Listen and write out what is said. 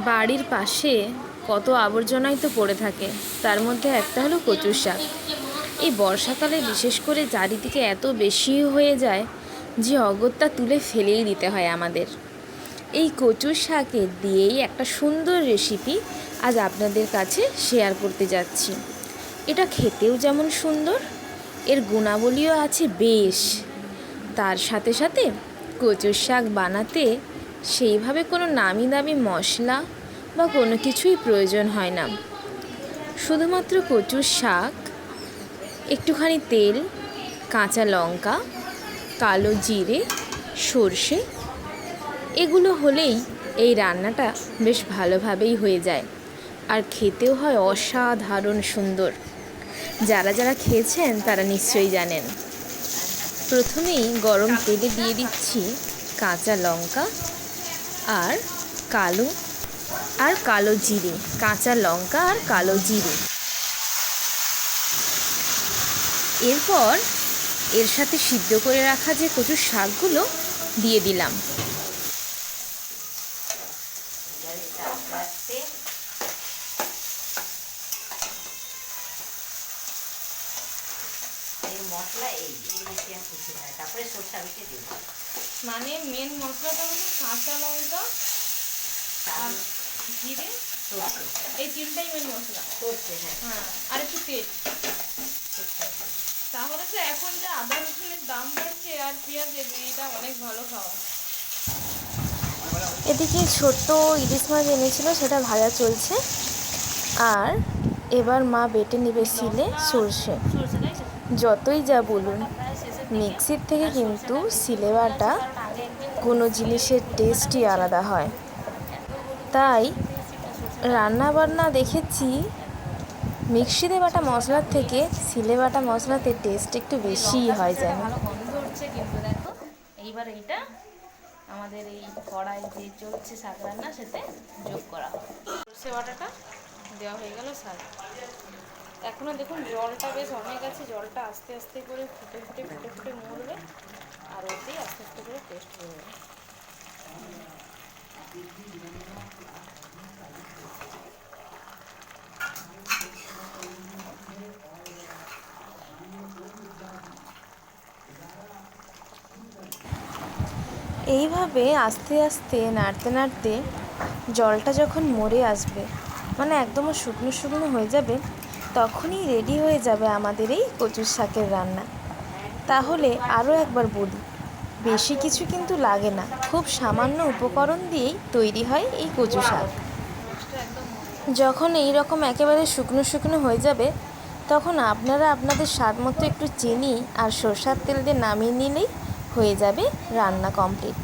বাড়ির পাশে কত আবর্জনাই তো পড়ে থাকে, তার মধ্যে একটা হলো কচুর শাক। এই বর্ষাকালে বিশেষ করে চারিদিকে এত বেশি হয়ে যায় যে অগত্যা তুলে ফেলেই দিতে হয় আমাদের। এই কচুর শাকের দিয়েই একটা সুন্দর রেসিপি আজ আপনাদের কাছে শেয়ার করতে যাচ্ছি। এটা খেতেও যেমন সুন্দর, এর গুণাবলীও আছে বেশ। তার সাথে সাথে কচুর শাক বানাতে সেইভাবে কোনো নামি দামি মশলা বা কোনো কিছুই প্রয়োজন হয় না। শুধুমাত্র কচুর শাক, একটুখানি তেল, কাঁচা লঙ্কা, কালো জিরে, সর্ষে এগুলো হলেই এই রান্নাটা বেশ ভালোভাবেই হয়ে যায়, আর খেতেও হয় অসাধারণ সুন্দর। যারা যারা খেয়েছেন তারা নিশ্চয়ই জানেন। প্রথমেই গরম তেলে দিয়ে দিচ্ছি কাঁচা লঙ্কা আর কালো জিরে। কাঁচা লঙ্কা আর কালো জিরে, এরপর এর সাথে সিদ্ধ করে রাখা যে কচুর শাকগুলো দিয়ে দিলাম। মানে মেন মশলাটা হলো কাঁচা লঙ্কা আর জিরে, এই তিনটাই মেন মশলা। হ্যাঁ, আর একটু তেল। তাহলে তো এখন যে আদা রসুনের দাম বাড়ছে আর পেঁয়াজের, এটা অনেক ভালো খাওয়া। এদিকে ছোট্ট ইলিশ মাছ এনেছিল, সেটা ভাজা চলছে। আর এবার মা বেটে নেবে শিলে সর্ষে। যতই যা বলুন, মিক্সির থেকে কিন্তু শিলে বাটা কোনো জিনিসের টেস্টই আলাদা হয়। তাই রান্না বান্না দেখেছি মিক্সিতে বাটা মশলার থেকে শিলে বাটা মশলাতে টেস্ট একটু বেশিই হয় যেন। ভালো গন্ধ উঠছে কিন্তু দেখো। এইবার এইটা আমাদের এই কড়াই যে চলছে শাক রান্না, সেতে যোগ করা হবে। সর্ষে বাটাটা দেওয়া হয়ে গেল শাক। এখনও দেখুন জলটা বেশ অনেক আছে, জলটা আস্তে আস্তে করে ফুটে ফুটে ফুটে ফুটে মরবে, আর ওতেই আস্তে আস্তে করে টেস্ট হয়ে যাবে। এইভাবে আস্তে আস্তে নাড়তে নাড়তে জলটা যখন মরে আসবে, মানে একদম শুকনো শুকনো হয়ে যাবে, তখনই রেডি হয়ে যাবে আমাদের এই কচুর শাকের রান্না। তাহলে আরও একবার বলি, বেশি কিছু কিন্তু লাগে না, খুব সামান্য উপকরণ দিয়েই তৈরি হয় এই কচু শাক। যখন এই রকম একেবারে শুকনো শুকনো হয়ে যাবে, তখন আপনারা আপনাদের স্বাদ মতো একটু চিনি আর সরষের তেল দিয়ে নামিয়ে নিলেই হয়ে যাবে রান্না কমপ্লিট।